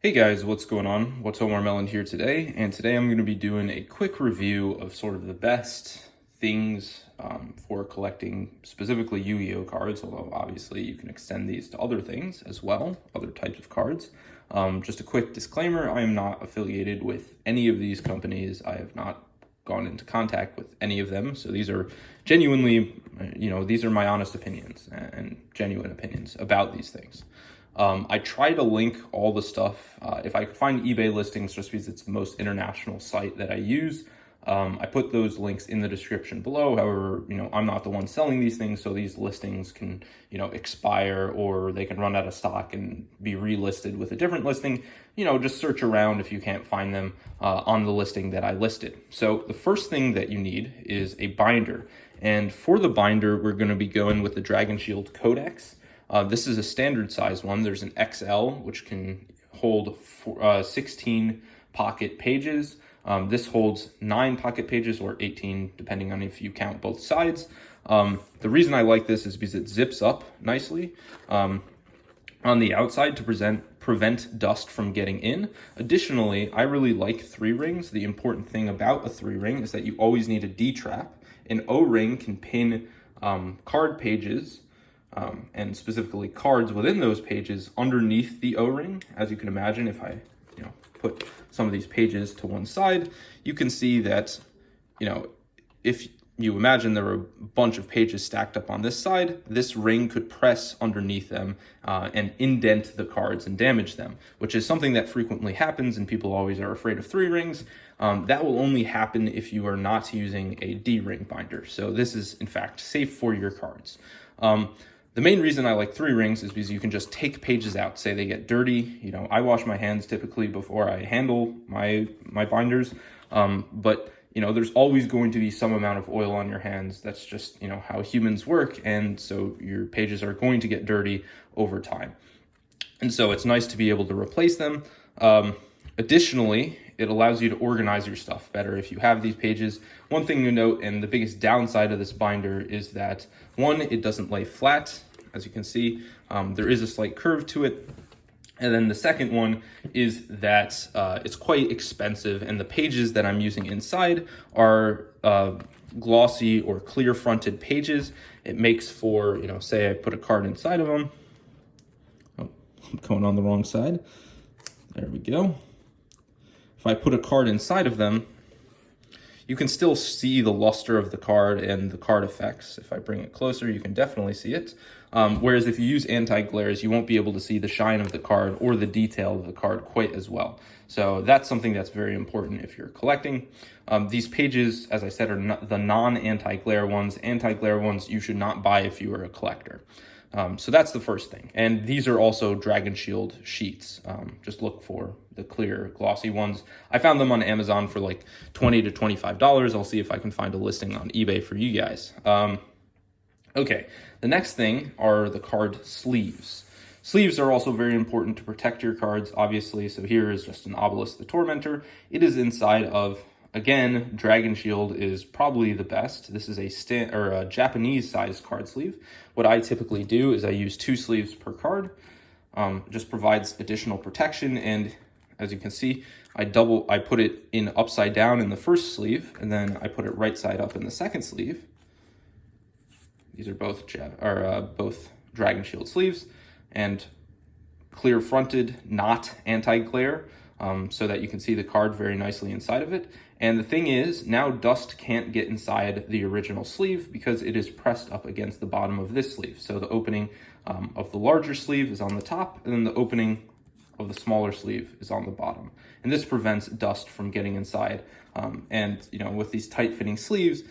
Hey guys, what's going on? What's Omar Melon here today, and today I'm going to be doing a quick review of sort of the best things for collecting specifically Yu-Gi-Oh cards, although obviously you can extend these to other things as well, other types of cards. Just a quick disclaimer, I am not affiliated with any of these companies. I have not gone into contact with any of them, so these are genuinely, these are my honest opinions and genuine opinions about these things. I try to link all the stuff, if I could find eBay listings, just because it's the most international site that I use. I put those links in the description below. However, I'm not the one selling these things, so these listings can, expire, or they can run out of stock and be relisted with a different listing. Just search around if you can't find them on the listing that I listed. So the first thing that you need is a binder. And for the binder, we're going to be going with the Dragon Shield Codex. This is a standard size one. There's an XL, which can hold 16 pocket pages. This holds 9 pocket pages, or 18, depending on if you count both sides. The reason I like this is because it zips up nicely on the outside to prevent dust from getting in. Additionally, I really like 3 rings. The important thing about a 3 ring is that you always need a D-trap. An O-ring can pin card pages, and specifically cards within those pages underneath the O-ring. As you can imagine, if I put some of these pages to one side, you can see that if you imagine there were a bunch of pages stacked up on this side, this ring could press underneath them and indent the cards and damage them, which is something that frequently happens, and people always are afraid of 3 rings. That will only happen if you are not using a D-ring binder. So this is in fact safe for your cards. The main reason I like 3 rings is because you can just take pages out. Say they get dirty. I wash my hands typically before I handle my binders. But there's always going to be some amount of oil on your hands. That's just, how humans work. And so your pages are going to get dirty over time. And so it's nice to be able to replace them. Additionally, it allows you to organize your stuff better if you have these pages. One thing to note, and the biggest downside of this binder, is that, one, it doesn't lay flat. As you can see, there is a slight curve to it. And then the second one is that it's quite expensive, and the pages that I'm using inside are glossy or clear fronted pages. It makes for, say I put a card inside of them. Oh, I'm going on the wrong side. There we go. If I put a card inside of them, you can still see the luster of the card and the card effects. If I bring it closer, you can definitely see it. Whereas if you use anti-glares, you won't be able to see the shine of the card or the detail of the card quite as well. So that's something that's very important if you're collecting. These pages, as I said, are not the non-anti-glare ones. Anti-glare ones you should not buy if you are a collector. So that's the first thing. And these are also Dragon Shield sheets. Just look for the clear glossy ones. I found them on Amazon for like $20 to $25. I'll see if I can find a listing on eBay for you guys. Okay, the next thing are the card sleeves. Sleeves are also very important to protect your cards, obviously. So here is just an Obelisk the Tormentor. It is inside of, again, Dragon Shield is probably the best. This is a Japanese size card sleeve. What I typically do is I use 2 sleeves per card. Just provides additional protection, and as you can see, I put it in upside down in the first sleeve, and then I put it right side up in the second sleeve. These are both Dragon Shield sleeves, and clear fronted, not anti-glare, so that you can see the card very nicely inside of it. And the thing is, now dust can't get inside the original sleeve because it is pressed up against the bottom of this sleeve. So the opening of the larger sleeve is on the top, and then the opening of the smaller sleeve is on the bottom. And this prevents dust from getting inside. And with these tight-fitting sleeves,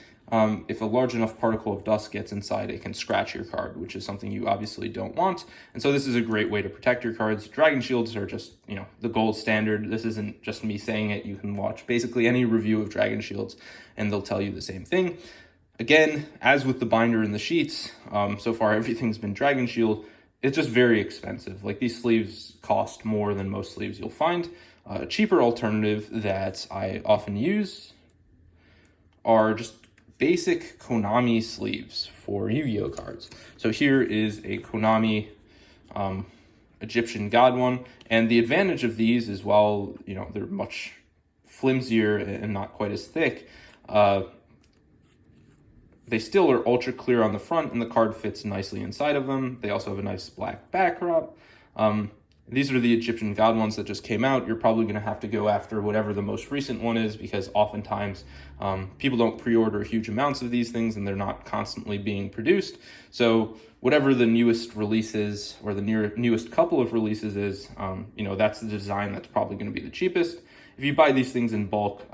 if a large enough particle of dust gets inside, it can scratch your card, which is something you obviously don't want. And so this is a great way to protect your cards. Dragon Shields are just, the gold standard. This isn't just me saying it. You can watch basically any review of Dragon Shields, and they'll tell you the same thing. Again, as with the binder and the sheets, so far everything's been Dragon Shield. It's just very expensive. Like, these sleeves cost more than most sleeves you'll find. A cheaper alternative that I often use are just basic Konami sleeves for Yu-Gi-Oh cards. So here is a Konami Egyptian God one. And the advantage of these is, while, you know, they're much flimsier and not quite as thick, they still are ultra clear on the front, and the card fits nicely inside of them. They also have a nice black backdrop. These are the Egyptian God ones that just came out. You're probably going to have to go after whatever the most recent one is, because oftentimes people don't pre-order huge amounts of these things, and they're not constantly being produced. So whatever the newest release is, or the newest couple of releases is, you know, that's the design that's probably going to be the cheapest. If you buy these things in bulk,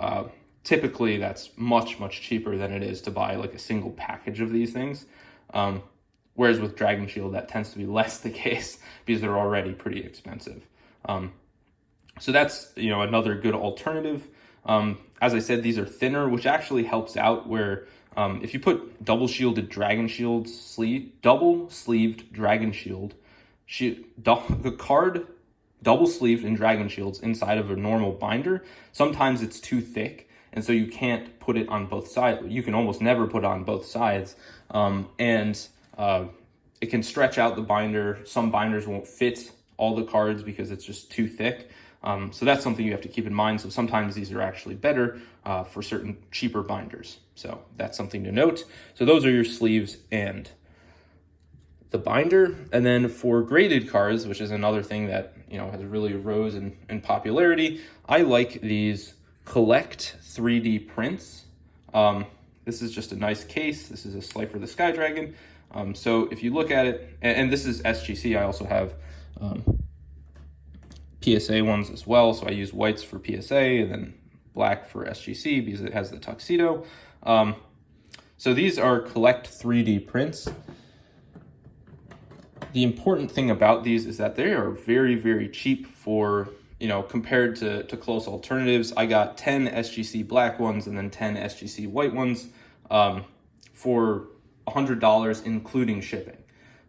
typically that's much cheaper than it is to buy like a single package of these things. Whereas with Dragon Shield, that tends to be less the case because they're already pretty expensive. So that's, you know, another good alternative. As I said, these are thinner, which actually helps out where if you put double sleeved Dragon Shield, the card double sleeved in Dragon Shields inside of a normal binder, sometimes it's too thick, and so you can't put it on both sides. You can almost never put it on both sides. It can stretch out the binder. Some binders won't fit all the cards because it's just too thick. So that's something you have to keep in mind. So sometimes these are actually better for certain cheaper binders. So that's something to note. So those are your sleeves and the binder. And then for graded cards, which is another thing that, you know, has really rose in popularity, I like these Collect 3D prints. This is just a nice case. This is a Slifer the Sky Dragon. So if you look at it, and this is SGC, I also have PSA ones as well. So I use whites for PSA and then black for SGC because it has the tuxedo. So these are Collect 3D prints. The important thing about these is that they are very cheap for, you know, compared to close alternatives. I got 10 SGC black ones and then 10 SGC white ones for $100 including shipping,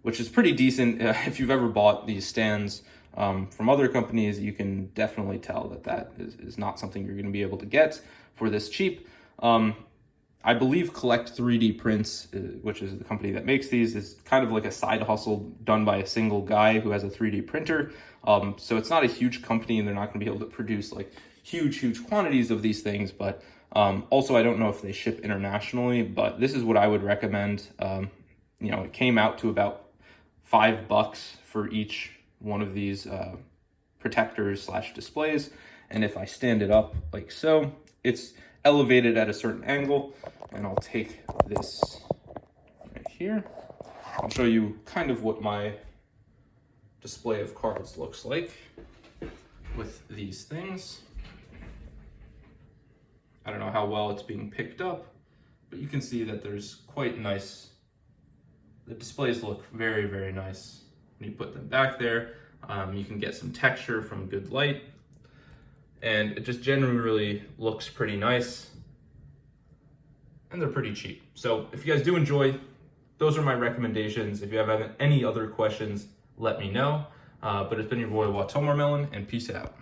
which is pretty decent. If you've ever bought these stands from other companies, you can definitely tell that is not something you're going to be able to get for this cheap. I believe Collect 3D Prints, which is the company that makes these, is kind of like a side hustle done by a single guy who has a 3D printer. So it's not a huge company, and they're not going to be able to produce like huge quantities of these things. But also, I don't know if they ship internationally, but this is what I would recommend. You know, it came out to about $5 for each one of these protectors / displays. And if I stand it up like so, it's elevated at a certain angle, and I'll take this right here. I'll show you kind of what my display of cards looks like with these things. I don't know how well it's being picked up, but you can see that there's quite nice, the displays look very nice. When you put them back there, you can get some texture from good light, and it just generally looks pretty nice, and they're pretty cheap. So if you guys do enjoy, those are my recommendations. If you have any other questions, let me know. But it's been your boy Watomormelon, and peace out.